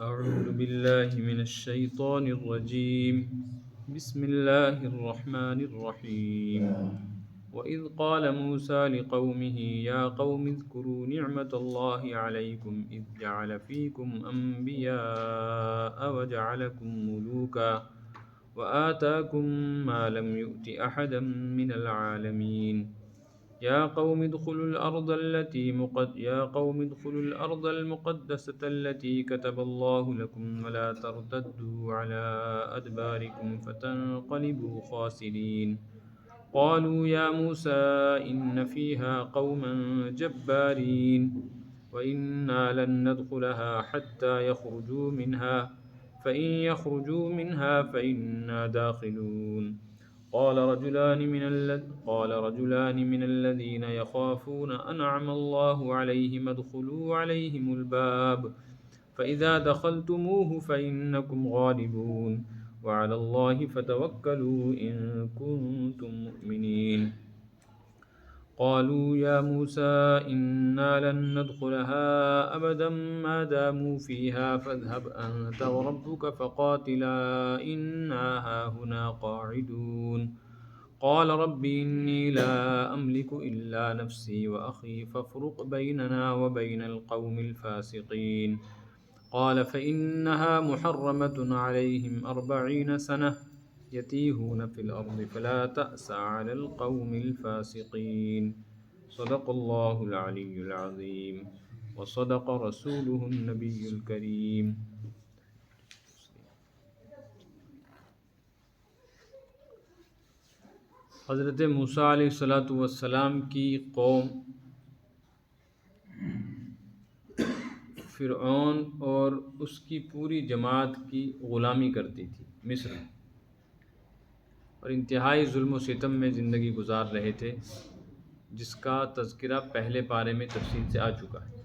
أعوذ بالله من الشيطان الرجيم. بسم الله الرحمن الرحيم. وإذ قال موسى لقومه يا قوم اذكروا نعمة الله عليكم إذ جعل فيكم أنبياء وجعلكم ملوكا وآتاكم ما لم يؤت أحدا من العالمين. يا قوم ادخلوا الأرض المقدسة التي كتب الله لكم ولا ترتدوا على أدباركم فتنقلبوا خاسرين. قالوا يا موسى إن فيها قوما جبارين وإنا لن ندخلها حتى يخرجوا منها فإن يخرجوا منها فإنا داخلون. قال رجلان من الذين يخافون أنعم الله عليهم ادخلوا عليهم الباب فإذا دخلتموه فإنكم غالبون وعلى الله فتوكلوا إن كنتم مؤمنين. قالوا يا موسى إنا لن ندخلها أبدا ما داموا فيها فاذهب أنت وربك فقاتلا إنا هاهنا قاعدون. قال رب إني لا أملك إلا نفسي وأخي فافرق بيننا وبين القوم الفاسقين. قال فإنها محرمة عليهم 40 سنة يتيهون في الأرض فلا تأس على القوم الفاسقين. صدق الله العلي العظيم وصدق رسوله النبي الكريم. حضرت موسیٰ علیہ السلام کی قوم فرعون اور اس کی پوری جماعت کی غلامی کرتی تھی مصر میں، اور انتہائی ظلم و ستم میں زندگی گزار رہے تھے، جس کا تذکرہ پہلے پارے میں تفصیل سے آ چکا ہے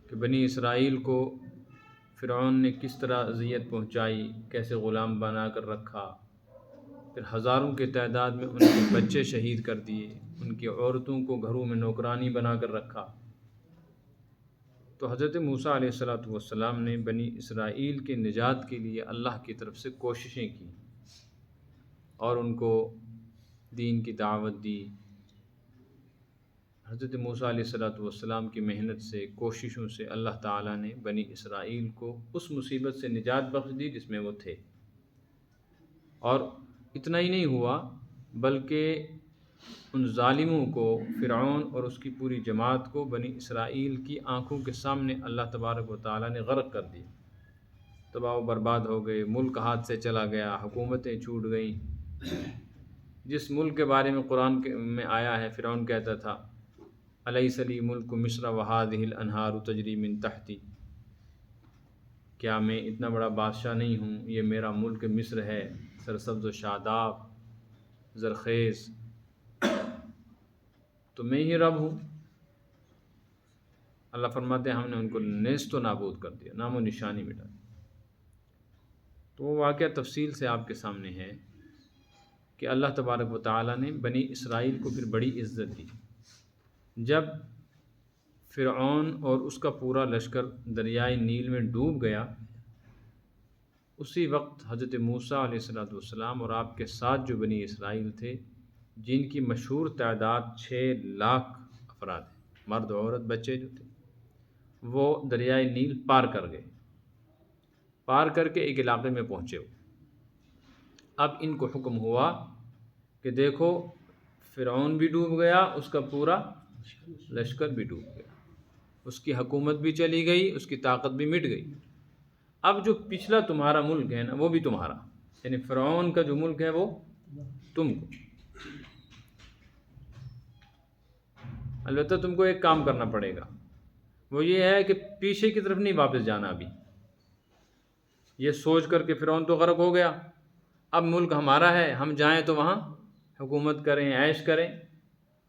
کہ بنی اسرائیل کو فرعون نے کس طرح اذیت پہنچائی، کیسے غلام بنا کر رکھا، پھر ہزاروں کی تعداد میں ان کے بچے شہید کر دیے، ان کی عورتوں کو گھروں میں نوکرانی بنا کر رکھا۔ تو حضرت موسیٰ علیہ السلام نے بنی اسرائیل کے نجات کے لیے اللہ کی طرف سے کوششیں کی اور ان کو دین کی دعوت دی۔ حضرت موسیٰ علیہ السلام کی محنت سے، کوششوں سے اللہ تعالیٰ نے بنی اسرائیل کو اس مصیبت سے نجات بخش دی جس میں وہ تھے۔ اور اتنا ہی نہیں ہوا بلکہ ان ظالموں کو، فرعون اور اس کی پوری جماعت کو، بنی اسرائیل کی آنکھوں کے سامنے اللہ تبارک و تعالیٰ نے غرق کر دیا، تباہ و برباد ہو گئے، ملک ہاتھ سے چلا گیا، حکومتیں چھوٹ گئیں۔ جس ملک کے بارے میں قرآن میں آیا ہے، فرعون کہتا تھا الیس لی ملک مصر وہذہ الانہار تجری من تحتی، کیا میں اتنا بڑا بادشاہ نہیں ہوں، یہ میرا ملک مصر ہے، سرسبز و شاداب، زرخیز، تو میں ہی رب ہوں۔ اللہ فرماتے ہیں ہم نے ان کو نیست و نابود کر دیا، نام و نشانی مٹا دی۔ تو وہ واقعہ تفصیل سے آپ کے سامنے ہے کہ اللہ تبارک و تعالیٰ نے بنی اسرائیل کو پھر بڑی عزت دی۔ جب فرعون اور اس کا پورا لشکر دریائے نیل میں ڈوب گیا، اسی وقت حضرت موسیٰ علیہ السلام اور آپ کے ساتھ جو بنی اسرائیل تھے، جن کی مشہور تعداد 6 لاکھ افراد ہیں، مرد عورت بچے جو تھے، وہ دریائے نیل پار کر گئے، پار کر کے ایک علاقے میں پہنچے ہو۔ اب ان کو حکم ہوا کہ دیکھو فرعون بھی ڈوب گیا، اس کا پورا لشکر بھی ڈوب گیا، اس کی حکومت بھی چلی گئی، اس کی طاقت بھی مٹ گئی۔ اب جو پچھلا تمہارا ملک ہے نا، وہ بھی تمہارا، یعنی فرعون کا جو ملک ہے وہ تم کو۔ البتہ تم کو ایک کام کرنا پڑے گا، وہ یہ ہے کہ پیچھے کی طرف نہیں واپس جانا۔ ابھی یہ سوچ کر کہ فرعون تو غرق ہو گیا، اب ملک ہمارا ہے، ہم جائیں تو وہاں حکومت کریں، عیش کریں،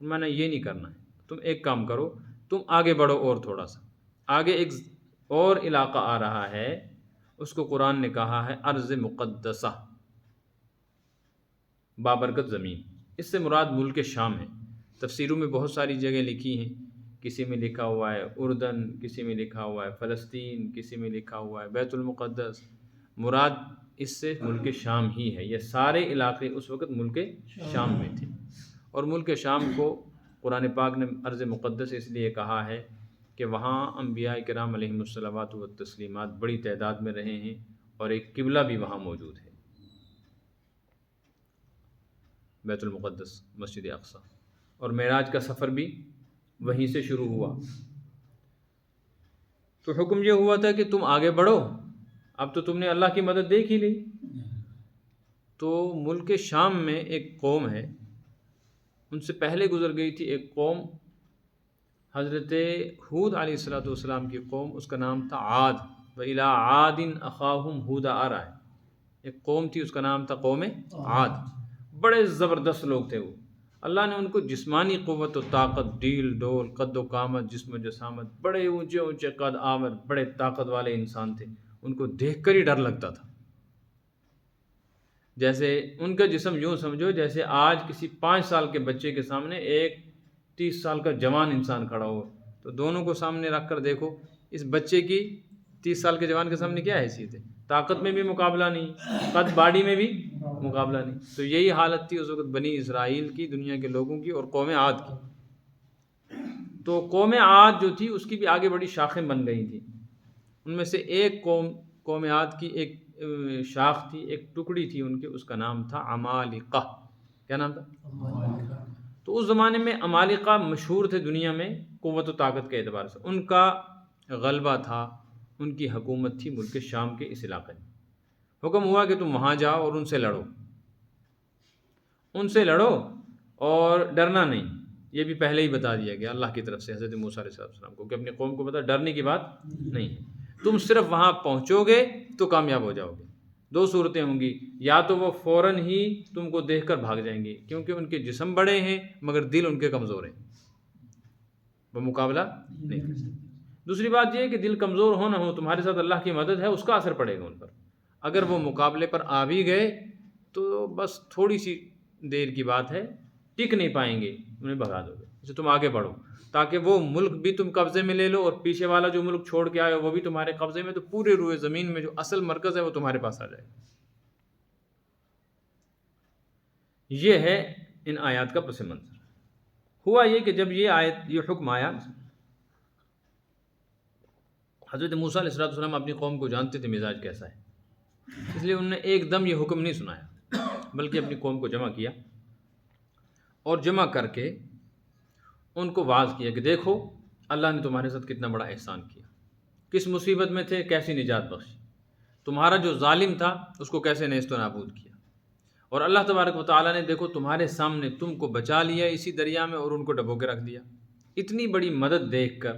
میں نے یہ نہیں کرنا ہے۔ تم ایک کام کرو، تم آگے بڑھو، اور تھوڑا سا آگے ایک اور علاقہ آ رہا ہے، اس کو قرآن نے کہا ہے ارض مقدسہ، بابرکت زمین۔ اس سے مراد ملک شام ہے۔ تفسیروں میں بہت ساری جگہ لکھی ہیں کسی میں لکھا ہوا ہے اردن، کسی میں لکھا ہوا ہے فلسطین، کسی میں لکھا ہوا ہے بیت المقدس۔ مراد اس سے ملک شام ہی ہے، یہ سارے علاقے اس وقت ملک شام میں تھے، اور ملک شام کو قرآن پاک نے ارض مقدس اس لیے کہا ہے کہ وہاں انبیاء کرام علیہم الصلوات والتسلیمات بڑی تعداد میں رہے ہیں، اور ایک قبلہ بھی وہاں موجود ہے، بیت المقدس، مسجد اقصی، اور معراج کا سفر بھی وہیں سے شروع ہوا۔ تو حکم یہ ہوا تھا کہ تم آگے بڑھو، اب تو تم نے اللہ کی مدد دیکھ ہی لی۔ تو ملک شام میں ایک قوم ہے، ان سے پہلے گزر گئی تھی ایک قوم، حضرت ہود علیہ الصلوۃ والسلام کی قوم، اس کا نام تھا عاد، وَإِلَىٰ عَادٍ أَخَاهُمْ هُودًا آ رہا ہے، ایک قوم تھی، اس کا نام تھا قوم عاد، بڑے زبردست لوگ تھے وہ۔ اللہ نے ان کو جسمانی قوت و طاقت، ڈیل ڈول، قد و قامت، جسم و جسامت، بڑے اونچے اونچے قد آور، بڑے طاقت والے انسان تھے، ان کو دیکھ کر ہی ڈر لگتا تھا۔ جیسے ان کا جسم یوں سمجھو جیسے آج کسی 5 سال کے بچے کے سامنے ایک 30 سال کا جوان انسان کھڑا ہو، تو دونوں کو سامنے رکھ کر دیکھو، اس بچے کی 30 سال کے جوان کے سامنے کیا حیثیت ہے؟ طاقت میں بھی مقابلہ نہیں، قد باڈی میں بھی مقابلہ نہیں۔ تو یہی حالت تھی اس وقت بنی اسرائیل کی، دنیا کے لوگوں کی، اور قوم عاد کی۔ تو قوم عاد جو تھی اس کی بھی آگے بڑی شاخیں بن گئی تھیں، ان میں سے ایک قوم عاد کی ایک شاخ تھی، ایک ٹکڑی تھی ان کے، اس کا نام تھا عمالقہ۔ کیا نام تھا؟ تو اس زمانے میں عمالقہ مشہور تھے دنیا میں قوت و طاقت کے اعتبار سے، ان کا غلبہ تھا، ان کی حکومت تھی ملک شام کے اس علاقے میں۔ حکم ہوا کہ تم وہاں جاؤ اور ان سے لڑو، ان سے لڑو اور ڈرنا نہیں۔ یہ بھی پہلے ہی بتا دیا گیا اللہ کی طرف سے حضرت موسیٰ علیہ السلام کو کہ اپنی قوم کو بتا ڈرنے کی بات نہیں ہے، تم صرف وہاں پہنچو گے تو کامیاب ہو جاؤ گے۔ 2 صورتیں ہوں گی، یا تو وہ فوراً ہی تم کو دیکھ کر بھاگ جائیں گے کیونکہ ان کے جسم بڑے ہیں مگر دل ان کے کمزور ہیں، وہ مقابلہ نہیں کر سکتے۔ دوسری بات یہ ہے کہ دل کمزور ہو نہ ہو، تمہارے ساتھ اللہ کی مدد ہے، اس کا اثر پڑے گا ان پر۔ اگر وہ مقابلے پر آ بھی گئے تو بس تھوڑی سی دیر کی بات ہے، ٹک نہیں پائیں گے، انہیں بھگا دو گے۔ اسے تم آگے بڑھو تاکہ وہ ملک بھی تم قبضے میں لے لو، اور پیچھے والا جو ملک چھوڑ کے آئے وہ بھی تمہارے قبضے میں، تو پورے روئے زمین میں جو اصل مرکز ہے وہ تمہارے پاس آ جائے۔ یہ ہے ان آیات کا پس منظر۔ ہوا یہ کہ جب یہ حکم آیا، حضرت موسیٰ علیہ السلام اپنی قوم کو جانتے تھے مزاج کیسا ہے، اس لیے انہوں نے ایک دم یہ حکم نہیں سنایا، بلکہ اپنی قوم کو جمع کیا، اور جمع کر کے ان کو واعظ کیا کہ دیکھو اللہ نے تمہارے ساتھ کتنا بڑا احسان کیا، کس مصیبت میں تھے کیسی نجات بخشی، تمہارا جو ظالم تھا اس کو کیسے نیست و نابود کیا، اور اللہ تبارک و تعالیٰ نے دیکھو تمہارے سامنے تم کو بچا لیا اسی دریا میں اور ان کو ڈبو کے رکھ دیا۔ اتنی بڑی مدد دیکھ کر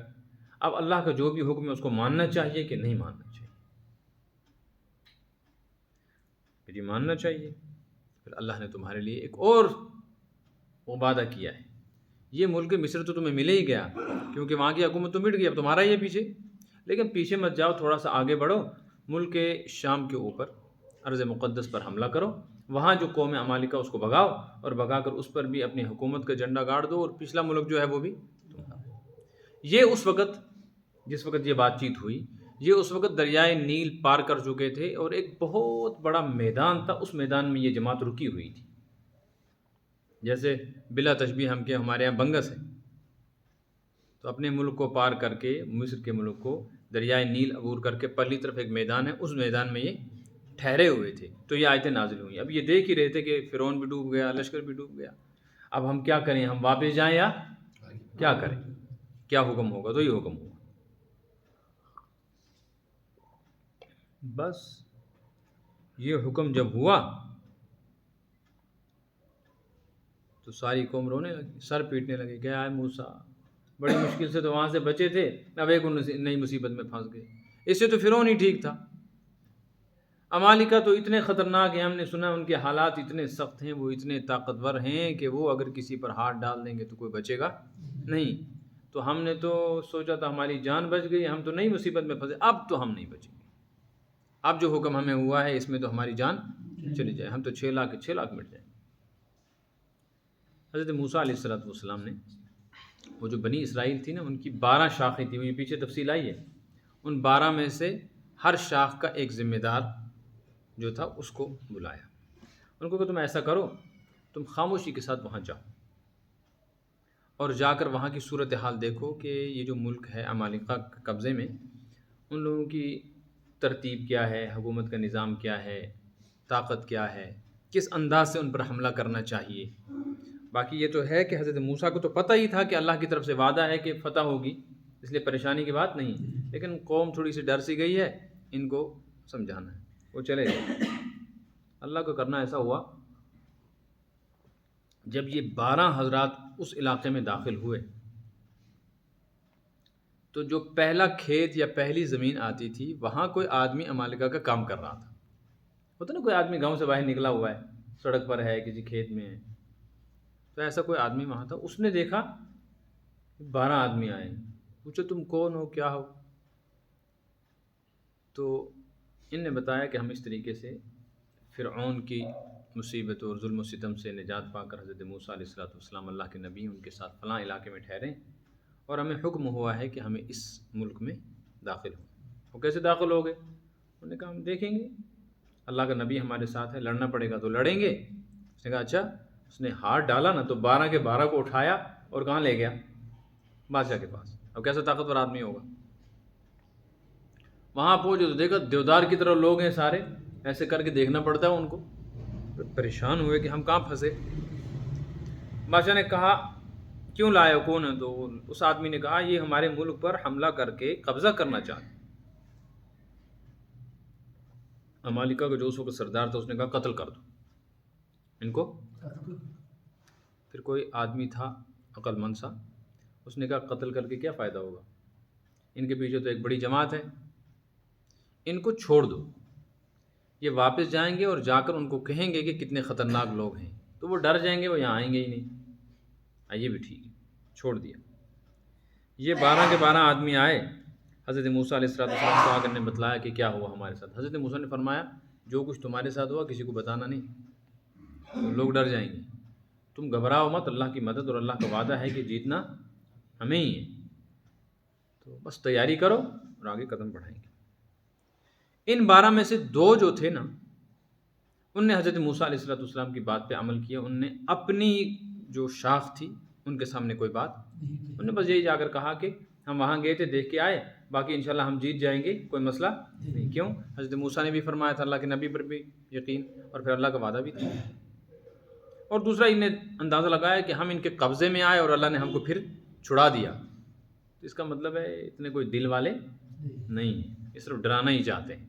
اب اللہ کا جو بھی حکم ہے اس کو ماننا چاہیے کہ نہیں ماننا چاہیے؟ جی ماننا چاہیے۔ پھر اللہ نے تمہارے لیے ایک اور وعدہ کیا ہے، یہ ملک مصر تو تمہیں ملے ہی گیا کیونکہ وہاں کی حکومت تو مٹ گئی، اب تمہارا ہی ہے پیچھے، لیکن پیچھے مت جاؤ، تھوڑا سا آگے بڑھو، ملک شام کے اوپر ارض مقدس پر حملہ کرو، وہاں جو قوم عمالقہ اس کو بھگاؤ، اور بھگا کر اس پر بھی اپنی حکومت کا جھنڈا گاڑ دو، اور پچھلا ملک جو ہے وہ بھی تمہارا۔ یہ اس وقت جس وقت یہ بات چیت ہوئی، یہ اس وقت دریائے نیل پار کر چکے تھے، اور ایک بہت بڑا میدان تھا، اس میدان میں یہ جماعت رکی ہوئی تھی، جیسے بلا تشبیہ ہمارے یہاں بنگس ہے، تو اپنے ملک کو پار کر کے مصر کے ملک کو دریائے نیل عبور کر کے پہلی طرف ایک میدان ہے، اس میدان میں یہ ٹھہرے ہوئے تھے۔ تو یہ آیتیں نازل ہوئیں۔ اب یہ دیکھ ہی رہے تھے کہ فرعون بھی ڈوب گیا، لشکر بھی ڈوب گیا، اب ہم کیا کریں، ہم واپس جائیں یا کیا کریں، کیا حکم ہوگا؟ تو یہ حکم ہوگا۔ بس یہ حکم جب ہوا تو ساری قوم رونے لگی، سر پیٹنے لگے، کیا ہے موسیٰ، بڑی مشکل سے تو وہاں سے بچے تھے، اب ایک نئی مصیبت میں پھنس گئے، اس سے تو فرعون ہی ٹھیک تھا۔ عمالقہ تو اتنے خطرناک ہیں، ہم نے سنا ان کے حالات اتنے سخت ہیں، وہ اتنے طاقتور ہیں کہ وہ اگر کسی پر ہاتھ ڈال دیں گے تو کوئی بچے گا نہیں۔ تو ہم نے تو سوچا تھا ہماری جان بچ گئی، ہم تو نئی مصیبت میں پھنسے، اب تو ہم نہیں بچیں گے، اب جو حکم ہمیں ہوا ہے اس میں تو ہماری جان چلی جائے، ہم تو 6 لاکھ مٹ جائیں۔ حضرت موسیٰ علیہ السلام نے وہ جو بنی اسرائیل تھی نا، ان کی 12 شاخیں تھیں، وہ یہ پیچھے تفصیل آئی ہے، ان 12 میں سے ہر شاخ کا ایک ذمہ دار جو تھا اس کو بلایا، ان کو کہ تم ایسا کرو، تم خاموشی کے ساتھ وہاں جاؤ اور جا کر وہاں کی صورتحال دیکھو کہ یہ جو ملک ہے عمالقہ کے قبضے میں، ان لوگوں کی ترتیب کیا ہے، حکومت کا نظام کیا ہے، طاقت کیا ہے، کس انداز سے ان پر حملہ کرنا چاہیے۔ باقی یہ تو ہے کہ حضرت موسیٰ کو تو پتہ ہی تھا کہ اللہ کی طرف سے وعدہ ہے کہ فتح ہوگی، اس لیے پریشانی کی بات نہیں، لیکن قوم تھوڑی سی ڈر سی گئی ہے، ان کو سمجھانا ہے، وہ چلے گئے۔ اللہ کو کرنا ایسا ہوا، جب یہ 12 حضرات اس علاقے میں داخل ہوئے تو جو پہلا کھیت یا پہلی زمین آتی تھی وہاں کوئی آدمی عمالقہ کا کام کر رہا تھا۔ ہوتا نا کوئی آدمی گاؤں سے باہر نکلا ہوا ہے، سڑک پر ہے، کسی کھیت میں ہے، تو ایسا کوئی آدمی وہاں تھا، اس نے دیکھا 12 آدمی آئے، پوچھو تم کون ہو، کیا ہو؟ تو ان نے بتایا کہ ہم اس طریقے سے فرعون کی مصیبت اور ظلم و ستم سے نجات پا کر حضرت موسیٰ علیہ السلام اللہ کے نبی ان کے ساتھ فلاں علاقے میں ٹھہریں، اور ہمیں حکم ہوا ہے کہ ہمیں اس ملک میں داخل ہوں۔ وہ کیسے داخل ہو گئے؟ انہوں نے کہا ہم دیکھیں گے، اللہ کا نبی ہمارے ساتھ ہے، لڑنا پڑے گا تو لڑیں گے۔ اس نے کہا اچھا۔ اس نے ہاتھ ڈالا نا تو 12 کے 12 کو اٹھایا اور کہاں لے گیا؟ بادشاہ کے پاس۔ اب کیسا طاقتور آدمی ہوگا؟ وہاں پہنچے تو دیکھا دیودار کی طرح لوگ ہیں سارے، ایسے کر کے دیکھنا پڑتا ہے ان کو، پریشان ہوئے کہ ہم کہاں پھنسے۔ بادشاہ نے کہا کیوں لائے ہو، کون ہے؟ تو اس آدمی نے کہا یہ ہمارے ملک پر حملہ کر کے قبضہ کرنا چاہتے۔ عمالقہ کا جو اس وقت سردار تھا اس نے کہا قتل کر دو ان کو۔ پھر کوئی آدمی تھا عقل مند سا، اس نے کہا قتل کر کے کیا فائدہ ہوگا، ان کے پیچھے تو ایک بڑی جماعت ہے، ان کو چھوڑ دو، یہ واپس جائیں گے اور جا کر ان کو کہیں گے کہ کتنے خطرناک لوگ ہیں، تو وہ ڈر جائیں گے، وہ یہاں آئیں گے ہی نہیں۔ آئیے بھی ٹھیک ہے، چھوڑ دیا۔ یہ 12 کے 12 آدمی آئے، حضرت موسیٰ علیہ السلام کو آ کر نے بتلایا کہ کیا ہوا ہمارے ساتھ۔ حضرت موسیٰ نے فرمایا جو کچھ تمہارے ساتھ ہوا کسی کو بتانا نہیں، تو لوگ ڈر جائیں گے، تم گھبراؤ مت، اللہ کی مدد اور اللہ کا وعدہ ہے کہ جیتنا ہمیں ہی ہے، تو بس تیاری کرو اور آگے قدم بڑھائیں گے۔ ان 12 میں سے 2 جو تھے نا، ان نے حضرت موسیٰ علیہ السلام کی بات پہ عمل کیا، ان نے اپنی جو شاخ تھی ان کے سامنے کوئی بات، انہوں نے بس یہی جا کر کہا کہ ہم وہاں گئے تھے، دیکھ کے آئے، باقی انشاءاللہ ہم جیت جائیں گے، کوئی مسئلہ نہیں۔ کیوں؟ حضرت موسیٰ نے بھی فرمایا تھا، اللہ کے نبی پر بھی یقین، اور پھر اللہ کا وعدہ بھی تھا، اور دوسرا انہیں اندازہ لگایا کہ ہم ان کے قبضے میں آئے اور اللہ نے ہم کو پھر چھڑا دیا، تو اس کا مطلب ہے اتنے کوئی دل والے نہیں ہیں، یہ صرف ڈرانا ہی چاہتے ہیں۔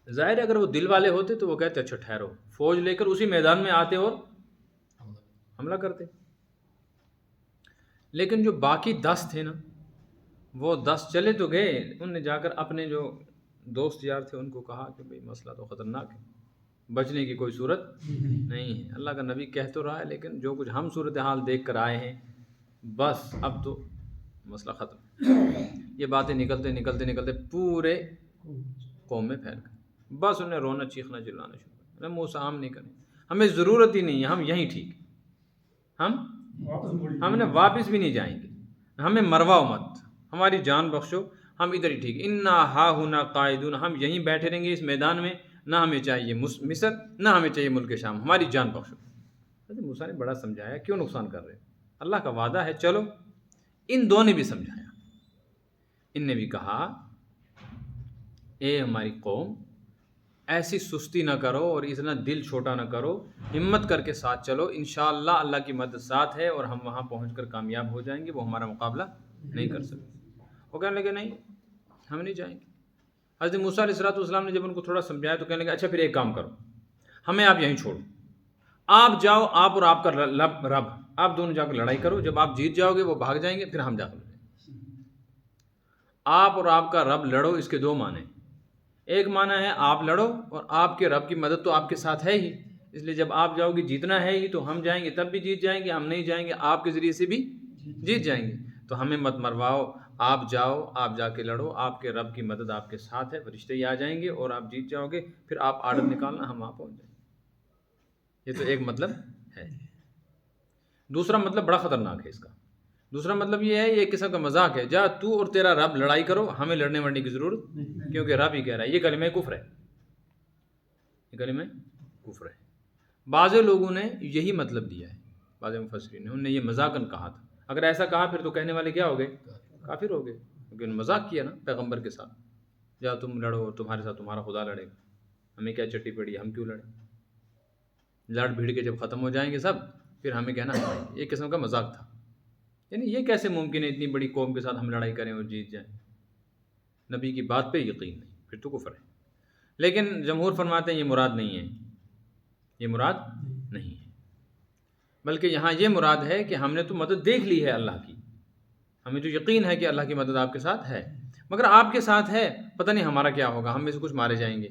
ظاہر ہے اگر وہ دل والے ہوتے تو وہ کہتے اچھا ٹھہرو، فوج لے کر اسی میدان میں آتے اور حملہ کرتے۔ لیکن جو باقی 10 تھے نا، وہ 10 چلے تو گئے، ان نے جا کر اپنے جو دوست یار تھے ان کو کہا کہ بھئی مسئلہ تو خطرناک ہے، بچنے کی کوئی صورت نہیں ہے، اللہ کا نبی کہہ تو رہا ہے لیکن جو کچھ ہم صورتحال دیکھ کر آئے ہیں بس اب تو مسئلہ ختم۔ یہ باتیں نکلتے نکلتے نکلتے پورے قوم میں پھیل گئی، بس انہیں رونا چیخنا چلانا شروع کیا، موسیٰ ہم نہیں کریں، ہمیں ضرورت ہی نہیں ہے، ہم یہیں ٹھیک ہیں، ہم نے واپس بھی نہیں جائیں گے، ہمیں مرواؤ مت، ہماری جان بخشو، ہم ادھر ہی ٹھیک، انا ہا ہنا قاعدون، ہم یہیں بیٹھے رہیں گے اس میدان میں، نہ ہمیں چاہیے مصر، نہ ہمیں چاہیے ملک شام، ہماری جان بخشو۔ حضرت موسیٰ نے بڑا سمجھایا کیوں نقصان کر رہے ہیں، اللہ کا وعدہ ہے چلو۔ ان 2 نے بھی سمجھایا، ان نے بھی کہا اے ہماری قوم ایسی سستی نہ کرو اور اتنا دل چھوٹا نہ کرو، ہمت کر کے ساتھ چلو، انشاءاللہ اللہ کی مدد ساتھ ہے اور ہم وہاں پہنچ کر کامیاب ہو جائیں گے، وہ ہمارا مقابلہ نہیں کر سکتے۔ وہ کہنے لگے نہیں ہم نہیں جائیں گے۔ حضرت موسیٰ علیہ السلام نے جب ان کو تھوڑا سمجھایا تو کہنے لگے اچھا پھر ایک کام کرو، ہمیں آپ یہیں چھوڑو، آپ جاؤ، آپ اور آپ کا رب، آپ دونوں جا کر لڑائی کرو، جب آپ جیت جاؤ گے وہ بھاگ جائیں گے، پھر ہم داخل ہو جائیں گے۔ آپ اور آپ کا رب لڑو، اس کے 2 معنی، ایک معنی ہے آپ لڑو اور آپ کے رب کی مدد تو آپ کے ساتھ ہے ہی، اس لیے جب آپ جاؤ گے جیتنا ہے ہی، تو ہم جائیں گے تب بھی جیت جائیں گے، ہم نہیں جائیں گے آپ کے ذریعے سے بھی جیت جائیں گے، تو ہمیں مت مرواؤ، آپ جاؤ، آپ جا کے لڑو، آپ کے رب کی مدد آپ کے ساتھ ہے، فرشتے ہی آ جائیں گے اور آپ جیت جاؤ گے، پھر آپ آرڈر نکالنا، ہم وہاں پہنچ جائیں گے۔ یہ تو ایک مطلب ہے۔ دوسرا مطلب بڑا خطرناک ہے اس کا. دوسرا مطلب یہ ہے، یہ ایک قسم کا مذاق ہے، جا تو اور تیرا رب لڑائی کرو، ہمیں لڑنے وڑنے کی ضرورت نہیں، کیونکہ رب ہی کہہ رہا ہے. یہ کلمہ کفر ہے، یہ کلمہ کفر ہے. بعض لوگوں نے یہی مطلب دیا ہے، بعض مفسرین نے، انہوں نے یہ مذاقاً کہا تھا. اگر ایسا کہا پھر تو کہنے والے کیا ہو گئے؟ کافر ہو گئے، کیونکہ انہوں نے مذاق کیا نا پیغمبر کے ساتھ. جا تم لڑو، تمہارے ساتھ تمہارا خدا لڑے گا، ہمیں کیا چٹی پڑی ہے، ہم کیوں لڑیں؟ لڑ بھیڑ کے جب ختم ہو جائیں گے سب، پھر ہمیں کہنا ہے. ایک قسم کا مذاق تھا. یعنی یہ کیسے ممکن ہے اتنی بڑی قوم کے ساتھ ہم لڑائی کریں اور جیت جائیں؟ نبی کی بات پہ یقین نہیں، پھر تو کفر ہے. لیکن جمہور فرماتے ہیں یہ مراد نہیں ہے، یہ مراد نہیں ہے، بلکہ یہاں یہ مراد ہے کہ ہم نے تو مدد دیکھ لی ہے اللہ کی، ہمیں تو یقین ہے کہ اللہ کی مدد آپ کے ساتھ ہے، مگر آپ کے ساتھ ہے، پتہ نہیں ہمارا کیا ہوگا، ہم میں سے کچھ مارے جائیں گے.